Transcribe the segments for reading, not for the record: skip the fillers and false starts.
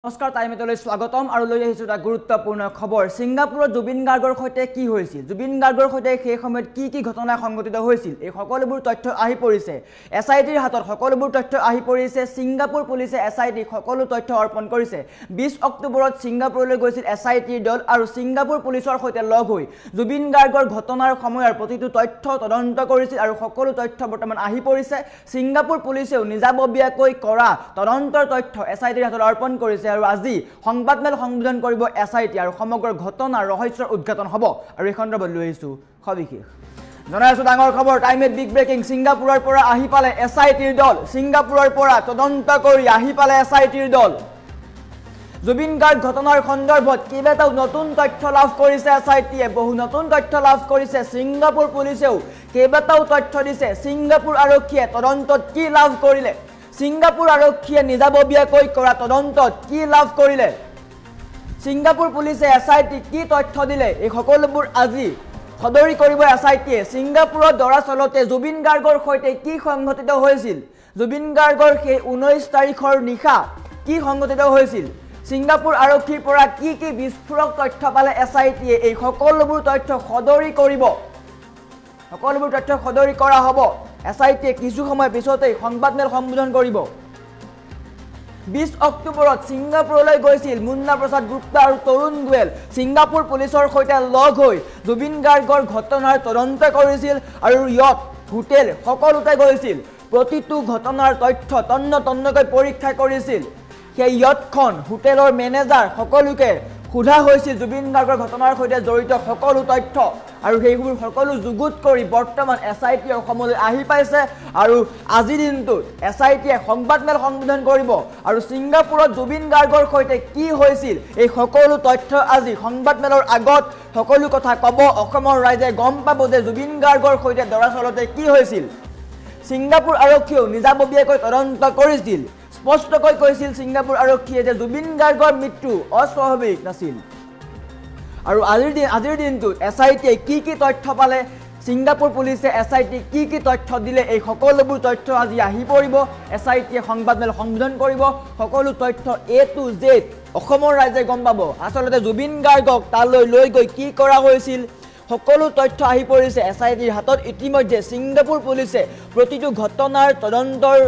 নমস্কাৰ টাইমেটলৈ স্বাগতম আৰু লৈ আহিছো এটা গুৰুত্বপূৰ্ণ খবৰ সিংগাপুৰত জুবিন গাৰ্গৰ সৈতে কি হৈছিল জুবিন গাৰ্গৰ সৈতে সেই সময়ত কি ঘটনা সংঘটিত হৈছিল এই সকলোবোৰ তথ্য আহি পৰিছে এসআইটিৰ হাতত সকলোবোৰ তথ্য আহি পৰিছে সিংগাপুৰ পুলিচে এসআইটি সকলো তথ্য অৰ্পণ কৰিছে 20 অক্টোবৰত সিংগাপুৰলৈ গৈছিল এসআইটিৰ দল আৰু সিংগাপুৰ পুলিচৰ সৈতে লগ হৈ জুবিন গাৰ্গৰ ঘটনাৰ সময়ৰ প্ৰতিটো তথ্য তদন্ত কৰিছিল আৰু সকলো তথ্য বৰ্তমান আহি পৰিছে সিংগাপুৰ পুলিচেও নিজাববীয়াকৈ কৰা তদন্তৰ তথ্য এসআইটিৰ হাতত অৰ্পণ কৰিছে আৰু আজি সংবাদমেল সংবোধন কৰিব এসআইটি আৰু সমগ্ৰ ঘটনাৰ ৰহস্যৰ উদ্ঘাটন হ'ব আৰু এই সন্দৰ্ভত লৈ আহিছো সবিশেষ জনাই আছো ডাঙৰ খবৰ টাইমেট বিগ ব্ৰেকিং সিংগাপুৰৰ পৰা আহি পালে এসআইটিৰ দল সিংগাপুৰৰ পৰা তদন্ত কৰি আহি পালে এসআইটিৰ দল জুবিন গাৰ্গ ঘটনাৰ সন্দৰ্ভত কেইবাটাও নতুন তথ্য লাভ কৰিছে এসআইটিয়ে বহু নতুন তথ্য লাভ কৰিছে সিংগাপুৰ পুলিচেও কেইবাটাও তথ্য দিছে সিংগাপুৰ আৰক্ষীয়ে তদন্তত কি লাভ কৰিলে সিংগাপুৰ আৰক্ষীয়ে নিজাববীয়াকৈ কৰা তদন্তত কি লাভ কৰিলে সিংগাপুৰ পুলিচে এসআইটি কি তথ্য দিলে এই সকলোবোৰ আজি সদৰি কৰিব এসআইটিয়ে সিংগাপুৰৰ দৰাচলতে জুবিন গাৰ্গৰ সৈতে কি সংঘটিত হৈছিল জুবিন গাৰ্গৰ সেই 19 তাৰিখৰ নিশা কি সংঘটিত হৈছিল সিংগাপুৰ আৰক্ষীৰ পৰা কি বিস্ফোৰক তথ্য পালে এসআইটিয়ে এই সকলোবোৰ তথ্য সদৰি কৰিব সকলোবোৰ তথ্য সদৰি কৰা হ'ব এসআইটিয়ে কিছু সময় পিছতেই সংবাদমেল সম্বোধন কৰিব 20 অক্টোবৰত সিংগাপুৰলৈ গৈছিল মুন্না প্ৰসাদ গুপ্তা আৰু তৰুণ গোৱেল সিংগাপুৰ পুলিচৰ সৈতে লগ হৈ জুবিন গাৰ্গৰ ঘটনাৰ তদন্ত কৰিছিল আৰু ইয়ত হোটেল সকলোতে গৈছিল প্ৰতিটো ঘটনাৰ তথ্য তন্নকৈ পৰীক্ষা কৰিছিল সেই ইয়তখন হোটেলৰ মেনেজাৰ সকলোকে খুধা হৈছিল জুবিন গাৰ্গৰ ঘটনাৰ সৈতে জড়িত সকলো তথ্য আৰু সেইবোৰ সকলো যুগুত কৰি বৰ্তমান এসআইটি অসমলৈ আহি পাইছে আৰু আজি দিনটোত এসআইটিয়ে সংবাদমেল সম্বোধন কৰিব আৰু সিংগাপুৰত জুবিন গাৰ্গৰ সৈতে কি হৈছিল এই সকলো তথ্য আজি সংবাদমেলৰ আগত সকলো কথা ক'ব অসমৰ ৰাইজে গম পাব যে জুবিন গাৰ্গৰ সৈতে দৰাচলতে কি হৈছিল সিংগাপুৰ আৰক্ষীয়েও নিজাববীয়াকৈ তদন্ত কৰিছিল স্পষ্টকৈ কৈছিল সিংগাপুৰ আৰক্ষীয়ে যে জুবিন গাৰ্গৰ মৃত্যু অস্বাভাৱিক নাছিল আৰু আজিৰ দিনটোত এসআইটিয়ে কি তথ্য পালে সিংগাপুৰ পুলিচে এসআইটি কি তথ্য দিলে এই সকলোবোৰ তথ্য আজি আহি পৰিব এসআইটিয়ে সংবাদমেল সম্বোধন কৰিব সকলো তথ্য এ টু জেড অসমৰ ৰাইজে গম পাব আচলতে জুবিন গাৰ্গক তালৈ লৈ গৈ কি কৰা হৈছিল সকলো তথ্য আহি পৰিছে এসআইটিৰ হাতত ইতিমধ্যে সিংগাপুৰ পুলিচে প্ৰতিটো ঘটনাৰ তদন্তৰ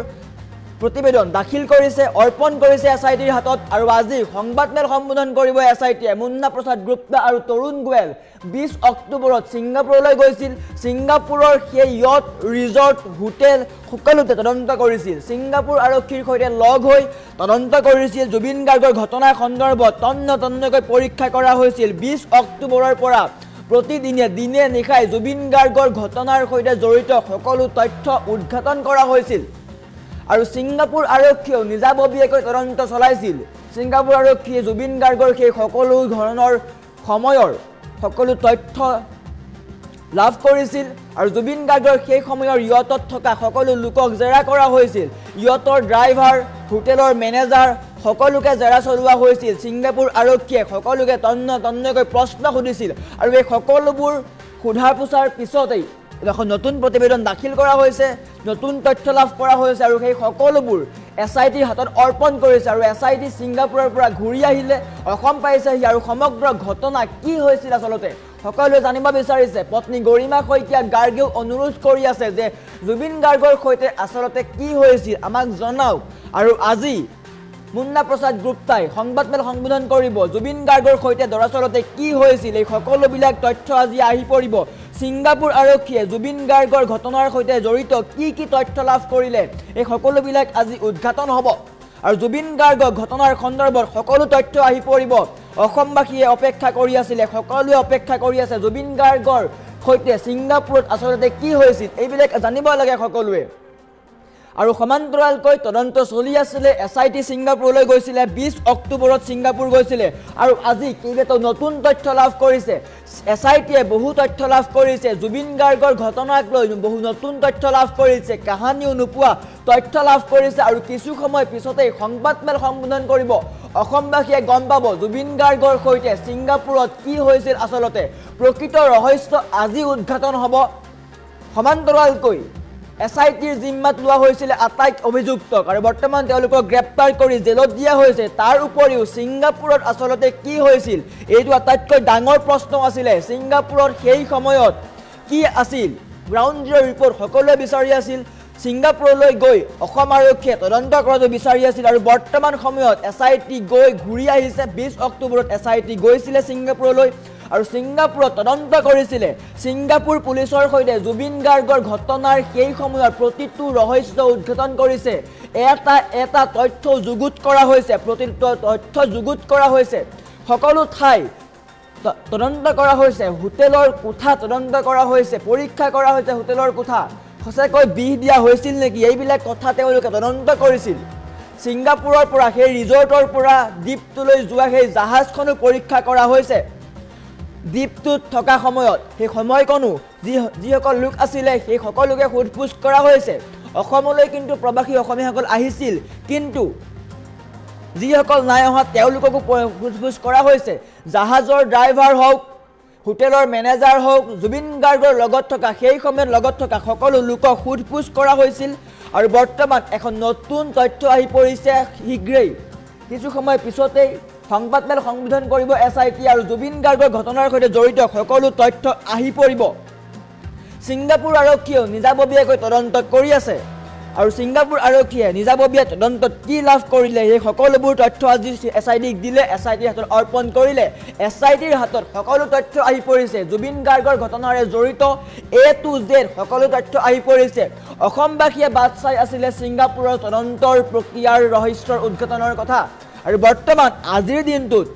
প্ৰতিবেদন দাখিল কৰিছে অৰ্পণ কৰিছে এসআইটিৰ হাতত আৰু আজি সংবাদমেল সম্বোধন কৰিব এসআইটিয়ে মুন্না প্ৰসাদ গুপ্তা আৰু তৰুণ গোৱেল 20 অক্টোবৰত সিংগাপুৰলৈ গৈছিল সিংগাপুৰৰ সেই ইয়ট ৰিজৰ্ট হোটেল সকলোতে তদন্ত কৰিছিল সিংগাপুৰ আৰক্ষীৰ সৈতে লগ হৈ তদন্ত কৰিছিল জুবিন গাৰ্গৰ ঘটনাৰ সন্দৰ্ভত তন্নকৈ পৰীক্ষা কৰা হৈছিল 20 অক্টোবৰৰ পৰা প্ৰতিদিনে দিনে নিশাই জুবিন গাৰ্গৰ ঘটনাৰ সৈতে জড়িত সকলো তথ্য উদ্ঘাটন কৰা হৈছিল আৰু সিংগাপুৰ আৰক্ষীয়েও নিজাববীয়াকৈ তদন্ত চলাইছিল সিংগাপুৰ আৰক্ষীয়ে জুবিন গাৰ্গৰ সেই সকলো ধৰণৰ সময়ৰ সকলো তথ্য লাভ কৰিছিল আৰু জুবিন গাৰ্গৰ সেই সময়ৰ ইয়তত থকা সকলো লোকক জেৰা কৰা হৈছিল ইয়তৰ ড্ৰাইভাৰ হোটেলৰ মেনেজাৰ সকলোকে জেৰা চলোৱা হৈছিল সিংগাপুৰ আৰক্ষীয়ে সকলোকে তন্নকৈ প্ৰশ্ন সুধিছিল আৰু এই সকলোবোৰ সোধাৰ পোছাৰ পিছতেই এখন নতুন প্ৰতিবেদন দাখিল কৰা হৈছে নতুন তথ্য লাভ কৰা হৈছে আৰু সেই সকলোবোৰ এসআইটিৰ হাতত অৰ্পণ কৰিছে আৰু এসআইটি সিংগাপুৰৰ পৰা ঘূৰি আহিলে অসম পাইছেহি আৰু সমগ্ৰ ঘটনা কি হৈছিল আচলতে সকলোৱে জানিব বিচাৰিছে পত্নী গৰিমা শইকীয়া গাৰ্গেও অনুৰোধ কৰি আছে যে জুবিন গাৰ্গৰ সৈতে আচলতে কি হৈছিল আমাক জনাওক আৰু আজি মুন্না প্ৰসাদ গুপ্তাই সংবাদমেল সম্বোধন কৰিব জুবিন গাৰ্গৰ সৈতে দৰাচলতে কি হৈছিল এই সকলোবিলাক তথ্য আজি আহি পৰিব সিংগাপুৰ আৰক্ষীয়ে জুবিন গাৰ্গৰ ঘটনাৰ সৈতে জড়িত কি তথ্য লাভ কৰিলে এই সকলোবিলাক আজি উদ্ঘাটন হ'ব আৰু জুবিন গাৰ্গৰ ঘটনাৰ সন্দৰ্ভত সকলো তথ্য আহি পৰিব অসমবাসীয়ে অপেক্ষা কৰি আছিলে সকলোৱে অপেক্ষা কৰি আছে জুবিন গাৰ্গৰ সৈতে সিংগাপুৰত আচলতে কি হৈছিল এইবিলাক জানিব লাগে সকলোৱে আৰু সমান্তৰালকৈ তদন্ত চলি আছিল এসআইটি সিংগাপুৰলৈ গৈছিল 20 অক্টোবৰত সিংগাপুৰ গৈছিল আৰু আজি কেইবাটাও নতুন তথ্য লাভ কৰিছে এসআইটিয়ে বহু তথ্য লাভ কৰিছে জুবিন গাৰ্গৰ ঘটনাক লৈ বহু নতুন তথ্য লাভ কৰিছে কাহানিও নোপোৱা তথ্য লাভ কৰিছে আৰু কিছু সময় পিছতেই সংবাদমেল সম্বোধন কৰিব অসমবাসীয়ে গম পাব জুবিন গাৰ্গৰ সৈতে সিংগাপুৰত কি হৈছিল আচলতে প্ৰকৃত ৰহস্য আজি উদ্ঘাটন হ'ব সমান্তৰালকৈ SITৰ জিম্মাত লোৱা হৈছিল আটাইক অভিযুক্তক আৰু বৰ্তমান তেওঁলোকক গ্ৰেপ্তাৰ কৰি জেলত দিয়া হৈছে তাৰ উপৰিও ছিংগাপুৰত আসলতে কি হৈছিল এইটো আটাইতকৈ ডাঙৰ প্ৰশ্ন আছিল ছিংগাপুৰত সেই সময়ত কি আছিল গ্ৰাউণ্ড জিৰ' ৰিপৰ্ট সকলোৱে বিচাৰি আছিল ছিংগাপুৰলৈ গৈ অসম আৰক্ষীয়ে তদন্ত কৰাটো বিচাৰি আছিল আৰু বৰ্তমান সময়ত SIT গৈ ঘূৰি আহিছে 20 অক্টোবৰত SIT গৈছিল ছিংগাপুৰলৈ আৰু ছিংগাপুৰত তদন্ত কৰিছিল ছিংগাপুৰ পুলিচৰ সৈতে জুবিন গাৰ্গৰ ঘটনাৰ সেই সময়ৰ প্ৰতিটো ৰহস্য উদ্ঘাটন কৰিছে এটা তথ্য যুগুত কৰা হৈছে প্ৰতিটো তথ্য যুগুত কৰা হৈছে সকলো ঠাই তদন্ত কৰা হৈছে হোটেলৰ কোঠা তদন্ত কৰা হৈছে পৰীক্ষা কৰা হৈছে হোটেলৰ কোঠা সঁচাকৈ বিহ দিয়া হৈছিল নেকি এইবিলাক কথা তেওঁলোকে তদন্ত কৰিছিল ছিংগাপুৰৰ পৰা সেই ৰিজৰ্টৰ পৰা দ্বীপটোলৈ যোৱা সেই জাহাজখনো পৰীক্ষা কৰা হৈছে দ্বীপটোত থকা সময়ত সেই সময়কণো যিসকল লোক আছিলে সেই সকলোকে সোধপোছ কৰা হৈছে অসমলৈ কিন্তু প্ৰবাসী অসমীয়াসকল আহিছিল কিন্তু যিসকল নাই অহা তেওঁলোককো সোধপোছ কৰা হৈছে জাহাজৰ ড্ৰাইভাৰ হওক হোটেলৰ মেনেজাৰ হওক জুবিন গাৰ্গৰ লগত থকা সেই সময়ত লগত থকা সকলো লোকক সোধপোছ কৰা হৈছিল আৰু বৰ্তমান এখন নতুন তথ্য আহি পৰিছে শীঘ্ৰেই কিছু সময় পিছতেই সংবাদমেল সম্বোধন কৰিব SIT আৰু জুবিন গাৰ্গৰ ঘটনাৰ সৈতে জড়িত সকলো তথ্য আহি পৰিব ছিংগাপুৰ আৰক্ষীয়েও নিজাববীয়াকৈ তদন্ত কৰি আছে আৰু ছিংগাপুৰ আৰক্ষীয়ে নিজাববীয়া তদন্তত কি লাভ কৰিলে এই সকলোবোৰ তথ্য আজি SITক দিলে SITৰ হাতত অৰ্পণ কৰিলে SITৰ হাতত সকলো তথ্য আহি পৰিছে জুবিন গাৰ্গৰ ঘটনাৰে জড়িত A to Z সকলো তথ্য আহি পৰিছে অসমবাসীয়ে বাট চাই আছিলে ছিংগাপুৰৰ তদন্তৰ প্ৰক্ৰিয়াৰ ৰহস্যৰ উদ্ঘাটনৰ কথা আৰু বৰ্তমান আজিৰ দিনটোত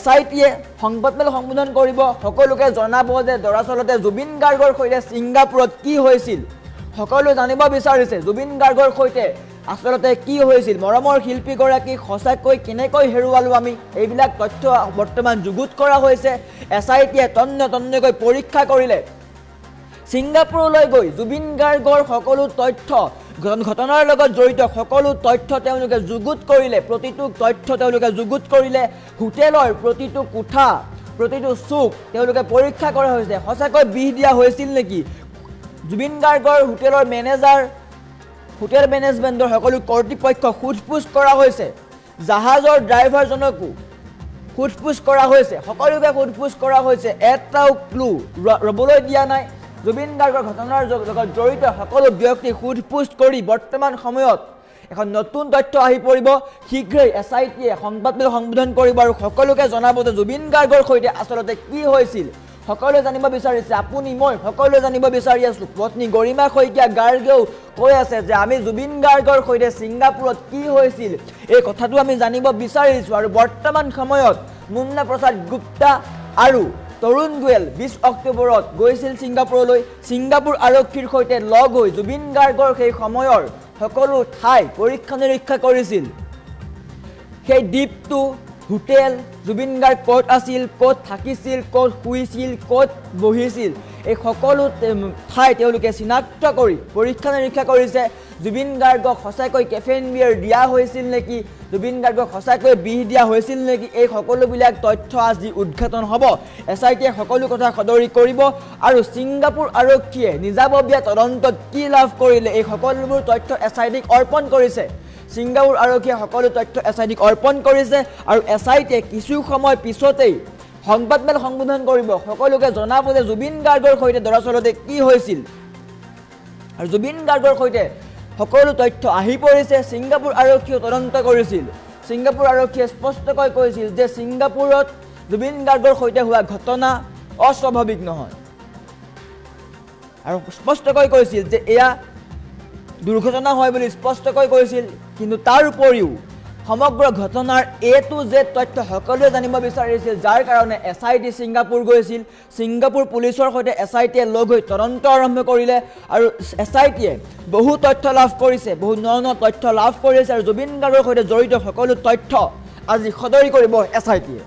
SITয়ে সংবাদমেল সম্বোধন কৰিব সকলোকে জনাব যে দৰাচলতে জুবিন গাৰ্গৰ সৈতে ছিংগাপুৰত কি হৈছিল সকলো জানিব বিচাৰিছে জুবিন গাৰ্গৰ সৈতে আসলতে কি হৈছিল মৰমৰ শিল্পীগৰাকী সঁচাকৈ কেনেকৈ হেৰুৱালো আমি এইবিলাক তথ্য বৰ্তমান যুগুত কৰা হৈছে SITয়ে তন্নকৈ পৰীক্ষা কৰিলে ছিংগাপুৰলৈ গৈ জুবিন গাৰ্গৰ সকলো তথ্য ঘটনাৰ লগত জড়িত সকলো তথ্য তেওঁলোকে যুগুত কৰিলে প্ৰতিটো তথ্য তেওঁলোকে যুগুত কৰিলে হোটেলৰ প্ৰতিটো কোঠা প্ৰতিটো চুক তেওঁলোকে পৰীক্ষা কৰা হৈছে সঁচাকৈ বিহ দিয়া হৈছিল নেকি জুবিন গাৰ্গৰ হোটেলৰ মেনেজাৰ হোটেল মেনেজমেণ্টৰ সকলো কৰ্তৃপক্ষক সোধপোছ কৰা হৈছে জাহাজৰ ড্ৰাইভাৰজনকো সোধপোছ কৰা হৈছে সকলোকে সোধপোছ কৰা হৈছে এটাও ক্লু ৰবলৈ দিয়া নাই জুবিন গাৰ্গৰ ঘটনাৰ লগত জড়িত সকলো ব্যক্তি সোধপোছ কৰি বৰ্তমান সময়ত এখন নতুন তথ্য আহি পৰিব শীঘ্ৰেই SITয়ে সংবাদমেল সম্বোধন কৰিব আৰু সকলোকে জনাব যে জুবিন গাৰ্গৰ সৈতে আসলতে কি হৈছিল সকলোৱে জানিব বিচাৰিছে আপুনি মই সকলোৱে জানিব বিচাৰি আছো পত্নী গৰিমা শইকীয়া গাৰ্গেও কৈ আছে যে আমি জুবিন গাৰ্গৰ সৈতে ছিংগাপুৰত কি হৈছিল এই কথাটো আমি জানিব বিচাৰিছো আৰু বৰ্তমান সময়ত মুন্না প্ৰসাদ গুপ্তা আৰু তৰুণ গোৱেল 20 অক্টোবৰত গৈছিল ছিংগাপুৰলৈ ছিংগাপুৰ আৰক্ষীৰ সৈতে লগ হৈ জুবিন গাৰ্গৰ সেই সময়ৰ সকলো ঠাই পৰীক্ষা নিৰীক্ষা কৰিছিল সেই দ্বীপটো হোটেল জুবিন গাৰ্গ ক'ত আছিল ক'ত থাকিছিল ক'ত শুইছিল ক'ত বহিছিল এই সকলো ঠাই তেওঁলোকে চিনাক্ত কৰি পৰীক্ষা নিৰীক্ষা কৰিছে জুবিন গাৰ্গক সঁচাকৈ কেফেন বিয়াৰ দিয়া হৈছিল নেকি জুবিন গাৰ্গক সঁচাকৈ বিহ দিয়া হৈছিল নেকি এই সকলোবিলাক তথ্য আজি উদ্ঘাটন হ'ব SITয়ে সকলো কথা সদৰি কৰিব আৰু ছিংগাপুৰ আৰক্ষীয়ে নিজাববীয়া তদন্তত কি লাভ কৰিলে এই সকলোবোৰ তথ্য SITক অৰ্পণ কৰিছে ছিংগাপুৰ আৰক্ষীয়ে সকলো তথ্য SITক অৰ্পণ কৰিছে আৰু SITয়ে কিছু সময় পিছতেই সংবাদমেল সম্বোধন কৰিব সকলোকে জনাব যে জুবিন গাৰ্গৰ সৈতে দৰাচলতে কি হৈছিল আৰু জুবিন গাৰ্গৰ সৈতে সকলো তথ্য আহি পৰিছে ছিংগাপুৰ আৰক্ষীয়ে তদন্ত কৰিছিল ছিংগাপুৰ আৰক্ষীয়ে স্পষ্টকৈ কৈছিল যে ছিংগাপুৰত জুবিন গাৰ্গৰ সৈতে হোৱা ঘটনা অস্বাভাৱিক নহয় আৰু স্পষ্টকৈ কৈছিল যে এয়া দুৰ্ঘটনা হয় বুলি স্পষ্টকৈ কৈছিল কিন্তু তাৰ উপৰিও সমগ্ৰ ঘটনাৰ A to Z তথ্য সকলোৱে জানিব বিচাৰিছিল যাৰ কাৰণে SIT ছিংগাপুৰ গৈছিল ছিংগাপুৰ পুলিচৰ সৈতে SITয়ে লগ হৈ তদন্ত আৰম্ভ কৰিলে আৰু SITয়ে বহু তথ্য লাভ কৰিছে বহু ন তথ্য লাভ কৰিছে আৰু জুবিন গাৰ্গৰ সৈতে জড়িত সকলো তথ্য আজি সদৰি কৰিব SITয়ে